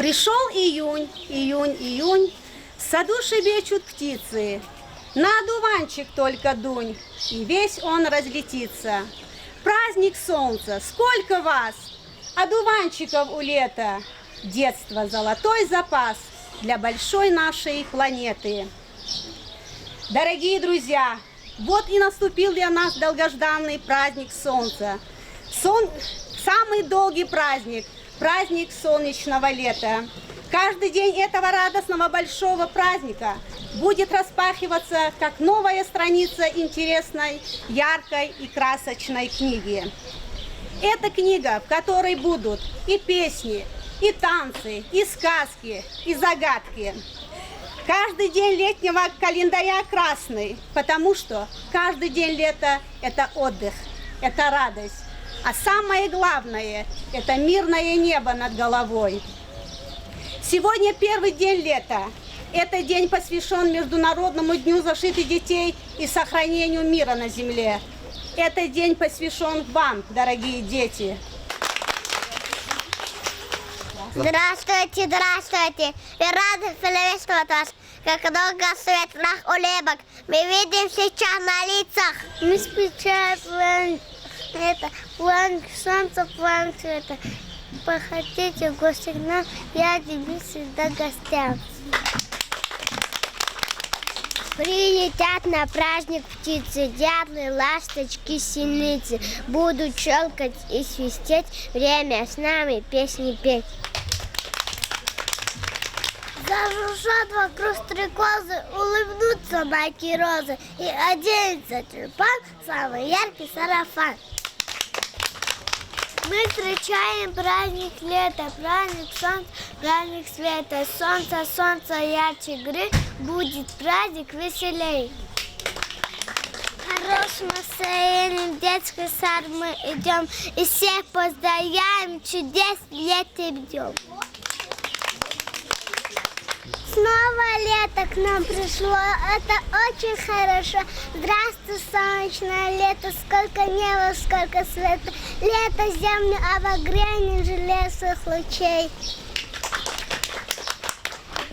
Пришел июнь, июнь, в саду щебечут птицы. На одуванчик только дунь, и весь он разлетится. Праздник солнца, сколько вас, одуванчиков у лета. Детство, золотой запас для большой нашей планеты. Дорогие друзья, вот и наступил для нас долгожданный праздник солнца. Самый долгий праздник, праздник солнечного лета. Каждый день этого радостного большого праздника будет распахиваться как новая страница интересной, яркой и красочной книги. Это книга, в которой будут и песни, и танцы, и сказки, и загадки. Каждый день летнего календаря красный, потому что каждый день лета – это отдых, это радость. А самое главное – это мирное небо над головой. Сегодня первый день лета. Этот день посвящен Международному дню защиты детей и сохранению мира на земле. Этот день посвящен вам, дорогие дети. Здравствуйте, здравствуйте. Мы рады приветствовать вас. Как много светлых улыбок мы видим сейчас на лицах. Мы встречаем план солнца, план света. Походите в гости к нам, я тебе всегда гостям. Прилетят на праздник птицы, дятлы, ласточки, синицы. Будут щелкать и свистеть, время с нами песни петь. Зажужжат вокруг стрекозы, улыбнутся майки розы и оденется тюльпан, самый яркий сарафан. Мы встречаем праздник лета, праздник солнца, праздник света. Солнце, солнце, ярче игры, будет праздник веселей. Хорошим настроением в детский сад мы идем и всех поздравляем, чудес летом днем. Снова лето к нам пришло, это очень хорошо. Здравствуй, солнечное лето, сколько неба, сколько света. Лето землю обогренет железных лучей.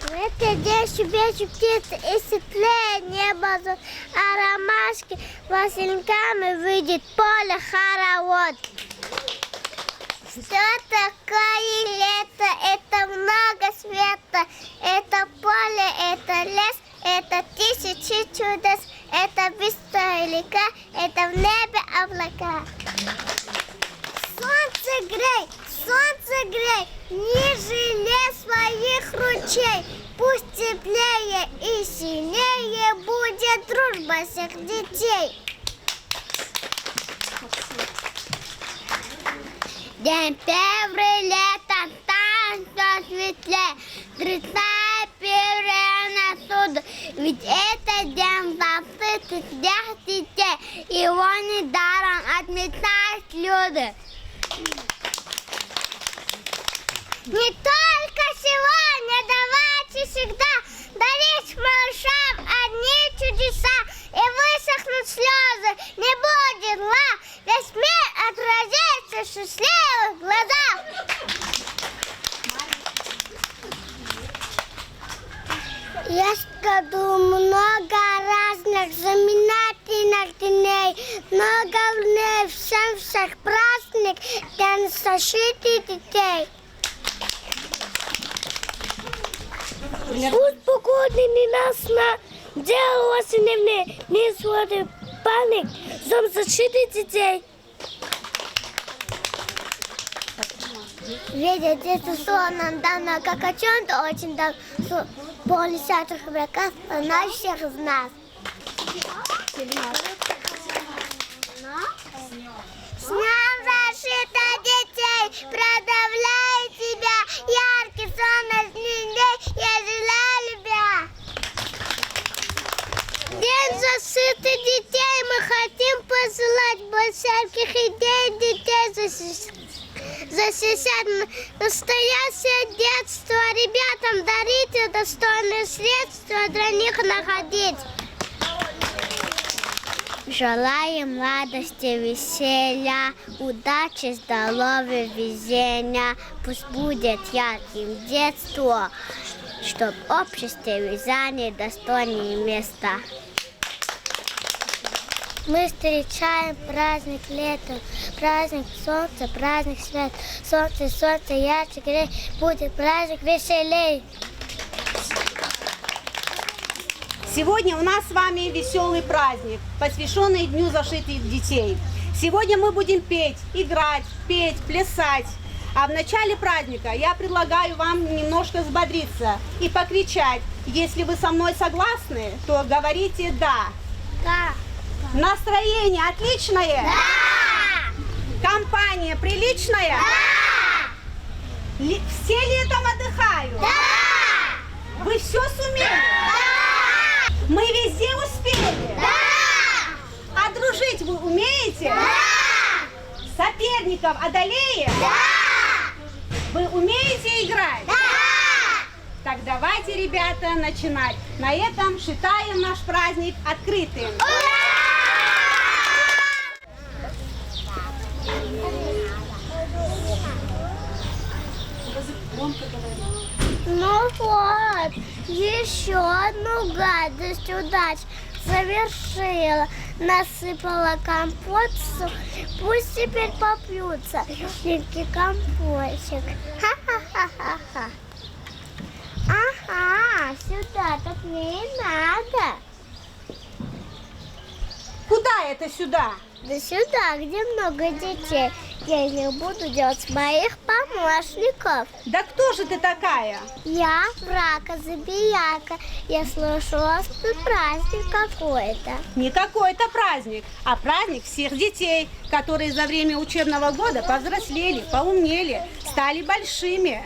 В этот день щебечут птицы и светлее небо, а ромашки васильками выйдет поле хоровод. Что такое лето? Это много света, это поле, это лес, это тысячи чудес, это быстрая река, это в небе облака. Солнце грей, не жалей своих ручей, пусть теплее и сильнее будет дружба всех детей. День первый лета, танцы светлее, встречая первое насуду, ведь это день защиты всех детей, его недаром отметают люди. Не только сегодня, давайте всегда дарить малышам одни чудеса, и высохнут слезы, не будет зла, весь мир отразится в счастливых глазах. Есть в году много разных знаменательных дней, но главное всех праздник для защиты детей. Пусть погода ненастна, дело осеневне, не сводит паник, за защиты детей. Видят дети сон давно, как о чем-то очень давно, полисячих веках, на всех из нас. С днем защиты детей, продавляю тебя, яркий солнечный день, я желаю тебя. День защиты детей мы хотим посылать, без всяких идей детей защищать настоящее детство. Ребятам дарите достойные средства для них находить. Желаем радости, веселья, удачи, здоровья, везения. Пусть будет ярким детство, чтоб в обществе вязание достойное место. Мы встречаем праздник лета, праздник солнца, праздник свет. Солнце, солнце ярче греет, будет праздник веселей. Сегодня у нас с вами веселый праздник, посвященный Дню зашитых детей. Сегодня мы будем петь, играть, петь, плясать. А в начале праздника я предлагаю вам немножко взбодриться и покричать. Если вы со мной согласны, то говорите «да». Да. Настроение отличное? Да! Компания приличная? Да! Все летом отдыхают? Да! Вы все сумели? Да! Мы везде успели? Да! А дружить вы умеете? Да! Соперников одолеем? Да! Вы умеете играть? Да! Так давайте, ребята, начинать. На этом считаем наш праздник открытым. Ну вот, еще одну гадость удачи совершила. Насыпала компот, пусть теперь попьются. Легкий компотик. Ха-ха-ха-ха-ха. Ага, сюда так мне и надо. Куда это сюда? Да сюда, где много детей. Я их буду делать моих помощников. Да кто же ты такая? Я Врака-Забияка. Я слышала, что праздник какой-то. Не какой-то праздник, а праздник всех детей, которые за время учебного года повзрослели, поумнели, стали большими.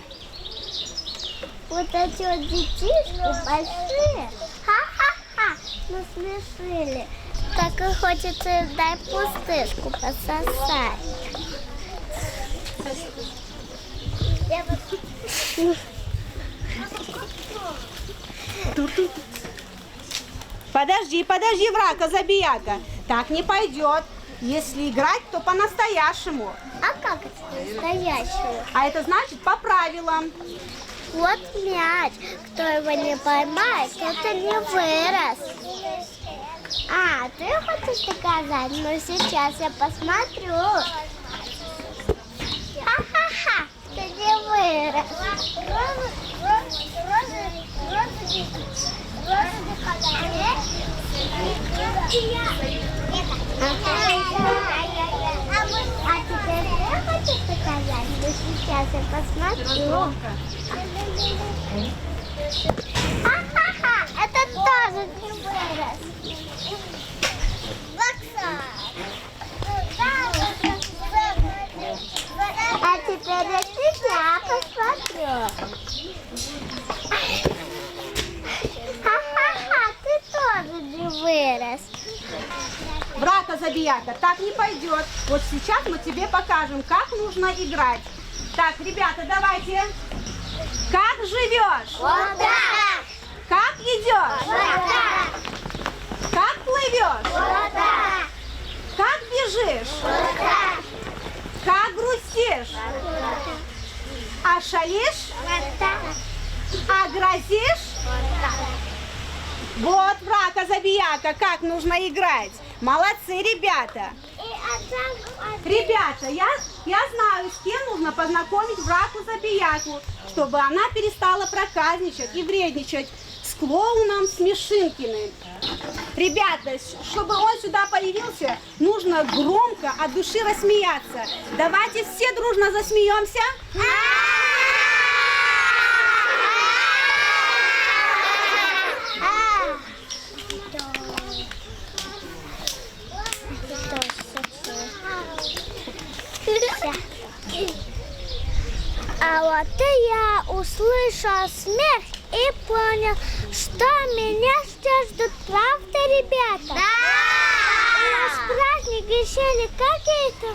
Вот эти вот детишки большие. Ха-ха-ха, насмешили. Так и хочется им дай пустышку пососать. Подожди, Врака-Забияка, так не пойдет. Если играть, то по-настоящему. А как это настоящего? А это значит по правилам. Вот мяч. Кто его не поймает, тот и не вырос. А, ты хочешь доказать? Ну, сейчас я посмотрю. Ха-ха-ха, ты не вырос. А теперь ты хочешь доказать? Ну, сейчас я посмотрю. Ха-ха-ха, это тоже не вырос. А теперь я тебя посмотрю. Ха-ха-ха, ты тоже не вырос. Врака-Забияка, так не пойдет. Вот сейчас мы тебе покажем, как нужно играть. Так, ребята, давайте. Как живешь? Вот так. Как идешь? Вот так. Как плывешь? Вот так. Как бежишь? Вот так. Как грустишь? А шалишь? Вот так. А грозишь? Вот, Врака-Забияка, как нужно играть. Молодцы, ребята. Ребята, я знаю, с кем нужно познакомить Враку-Забияку, чтобы она перестала проказничать и вредничать с клоуном Смешинкиным. Ребята, чтобы он сюда появился, нужно громко от души рассмеяться. Давайте все дружно засмеемся. А вот и я услышал смех и понял, что меня ждет, правда, ребята? Да! У нас праздник еще не какие-то.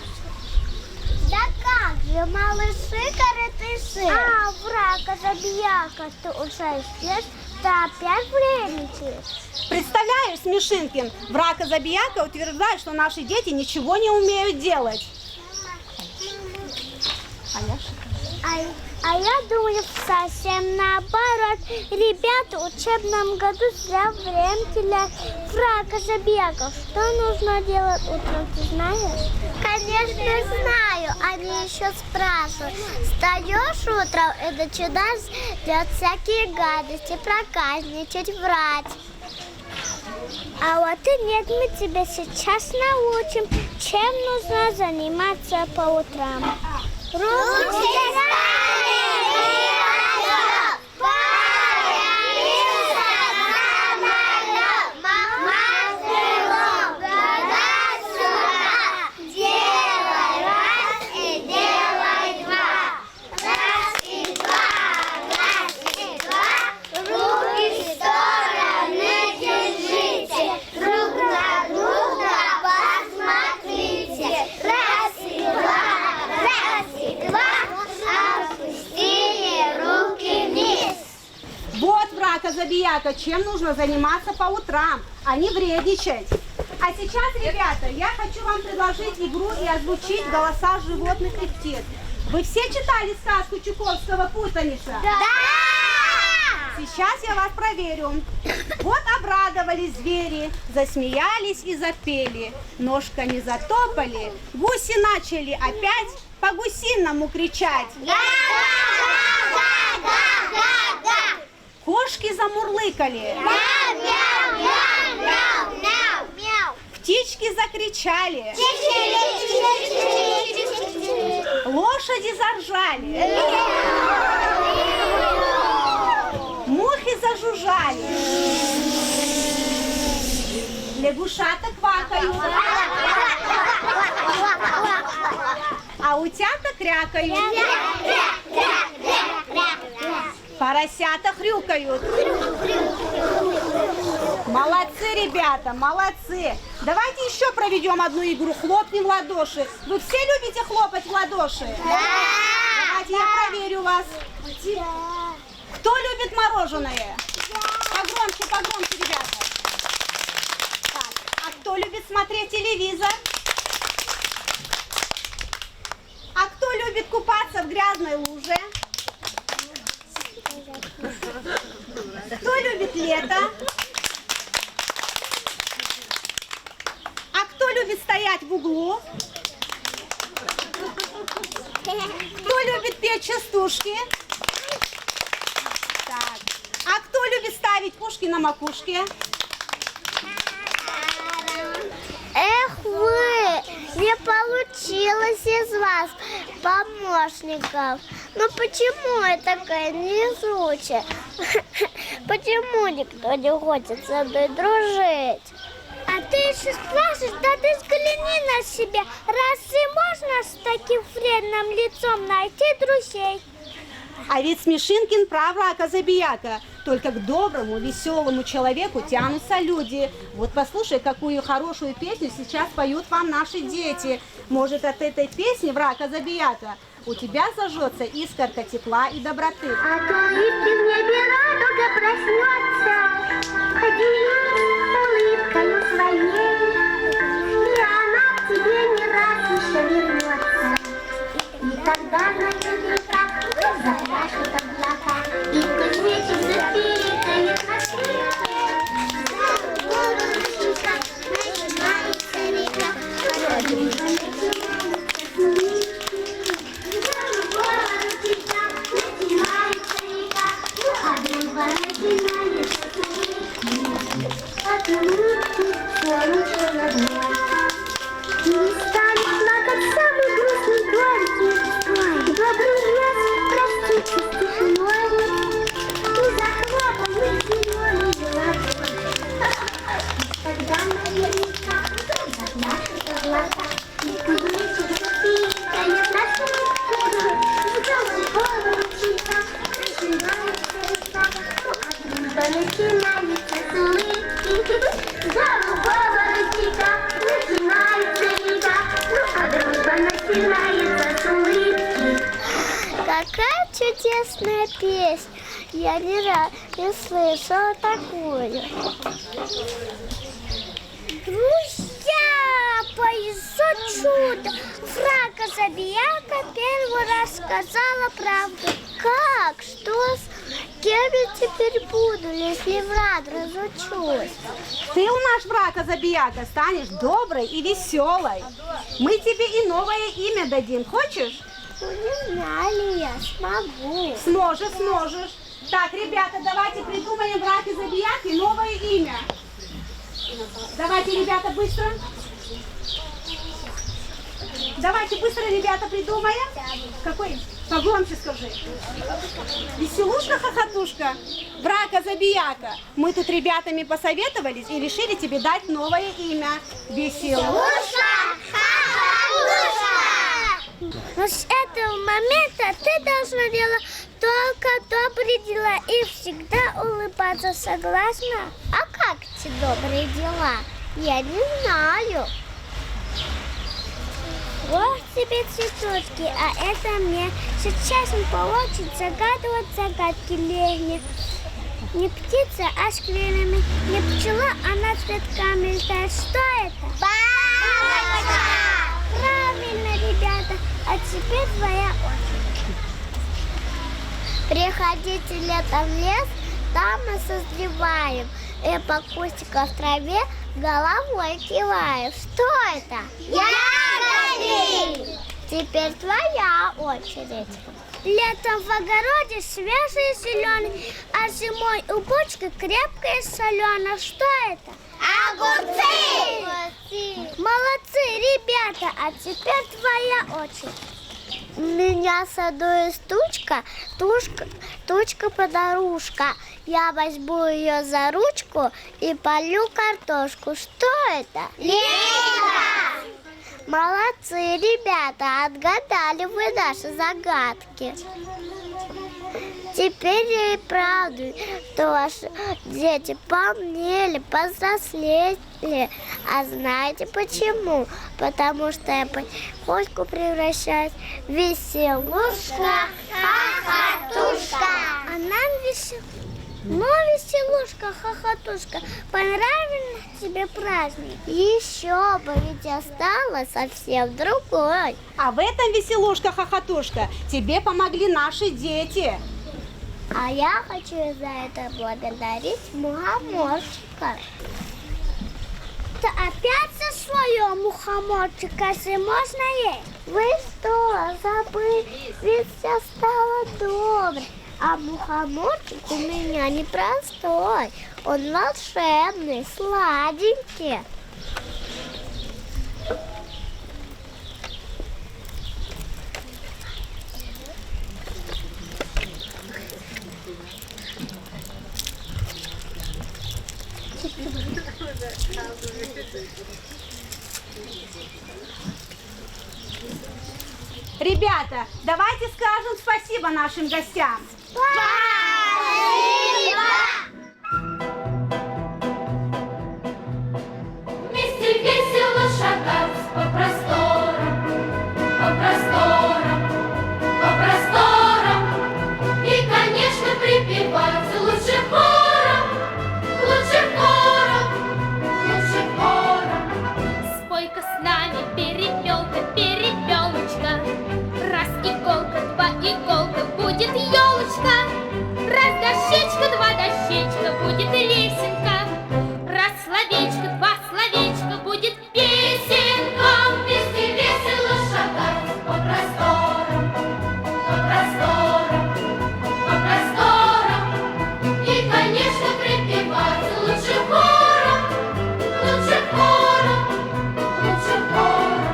Да как же, малыши-коротыши. А, Врака-Забияка, ты уже здесь? Ты опять вредничаешь? Представляешь, Смешинкин, Врага-Забияка утверждает, что наши дети ничего не умеют делать. А я думаю, совсем наоборот. Ребята в учебном году зря время теряют. Врага-Забияка, что нужно делать утром, ты знаешь? Конечно, знаю. Они еще спрашивают. Встаешь утром и начинаешь делать всякие гадости, проказничать, врать. А вот и нет, мы тебя сейчас научим, чем нужно заниматься по утрам. Руки Забияка, чем нужно заниматься по утрам, а не вредничать. А сейчас, ребята, я хочу вам предложить игру и озвучить голоса животных и птиц. Вы все читали сказку Чуковского «Путаница»? Да! Сейчас я вас проверю. Вот обрадовались звери, засмеялись и запели, ножками затопали, гуси начали опять по-гусиному кричать. Кошки замурлыкали. Птички закричали. Лошади заржали. Мухи зажужжали. Лягушата квакают. А утята крякают. Поросята хрюкают. Молодцы, ребята, молодцы. Давайте еще проведем одну игру. Хлопнем в ладоши. Вы все любите хлопать в ладоши? Да! Давайте я проверю вас. Кто любит мороженое? Погромче, погромче, ребята. Так, а кто любит смотреть телевизор? А кто любит купаться в грязной луже? Кто любит лето? А кто любит стоять в углу? Кто любит петь частушки? Так. А кто любит ставить ушки на макушке? Эх вы, не получилось из вас помощников. Ну почему я такая невезучая? Почему никто не хочет со мной дружить? А ты еще спрашиваешь, да ты взгляни на себя. Разве можно с таким вредным лицом найти друзей? А ведь Смешинкин прав, Врага-Забияка. Только к доброму, веселому человеку тянутся люди. Вот послушай, какую хорошую песню сейчас поют вам наши дети. Может, от этой песни, Врага-Забияка, у тебя зажжется искорка тепла и доброты. А то если в небе радуга проснется, поделись улыбкою своей, и она к тебе не раз еще вернется. И тогда на ветриках запляшут облака, и кузнечик запиликает на скрипке. За гору ручейка начинается река, а дружба начинается смыть. Какая чудесная песня! Я не слышала такую. Друзья, произошло чудо. Фрака Забияка первый раз сказала правду. Как? Что? С кем я теперь буду, если враг разучусь? Ты у нас Фрака Забияка станешь доброй и веселой. Мы тебе и новое имя дадим. Хочешь? Ну, не знаю ли я смогу. Сможешь. Так, ребята, давайте придумаем Фраке Забияке новое имя. Давайте, ребята, быстро. Давайте быстро, ребята, придумаем. Какой? Погромче скажи. Веселушка-хохотушка, Фрака Забияка. Мы тут ребятами посоветовались и решили тебе дать новое имя. Веселушка. Но с этого момента ты должна делать только добрые дела и всегда улыбаться, согласна? А как эти добрые дела? Я не знаю. Вот тебе цветочки, а это мне. Сейчас он получит загадывать загадки легне. Не птица, а с крыльями. Не пчела, а над цветками летает. Что это? Бабочка! Правильно, ребята. А теперь твоя очередь. Приходите летом в лес, там мы созреваем. И по кустикам в траве головой киваем. Что это? Ягоды! Теперь твоя очередь. Летом в огороде свежий и зеленый, а зимой у бочки крепкая и соленая. Что это? Огурцы! Молодцы, ребята, а теперь твоя очередь. У меня в саду есть тучка-подружка. Я возьму ее за ручку и полью картошку. Что это? Лето! Молодцы, ребята, отгадали вы наши загадки. Теперь я и правда, что ваши дети помнели, повзрослели. А знаете почему? Потому что я потихоньку превращаюсь в веселушка, хохотушка. А нам веселушка, хохотушка, понравился тебе праздник? Еще бы, ведь осталось совсем другой. А в этом, веселушка-хохотушка, тебе помогли наши дети. А я хочу за это благодарить мухоморчика. Ты опять за свое мухоморчика, если можно есть? Вы что, забыли? Ведь все стало добрым. А мухоморчик у меня непростой. Он волшебный, сладенький. Ребята, давайте скажем спасибо нашим гостям. Спасибо! Вместе весело шагать по просторам, по просторам, по просторам. И, конечно, припевать лучше хором, лучше хором, лучше хором. Спой-ка с нами, перепелка, перепелочка. Раз иголка, два иголка, будет елочка. Раз дощечка, два дощечка, будет лесенка. Раз словечко, два словечка, будет песенка. Вместе весело шагать по просторам, по просторам, по просторам. И, конечно, припевать лучше хором, лучше хором, лучше хором.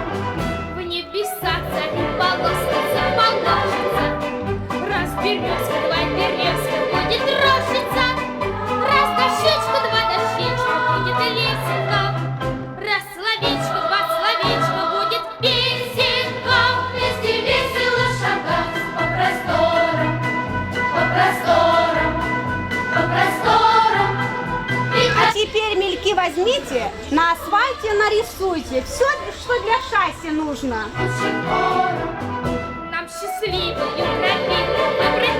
В небеса царь полоскаться, положится. Раз березка, два березка, будет рощица. Раз дощечка, два дощечка, будет лесенка. Раз словечко, два словечка, будет песенка. Вместе весело шагать по просторам, по просторам, по просторам. А теперь мельки возьмите, на асфальте нарисуйте все, что для шасси нужно. Нам счастливую тропинку выбрать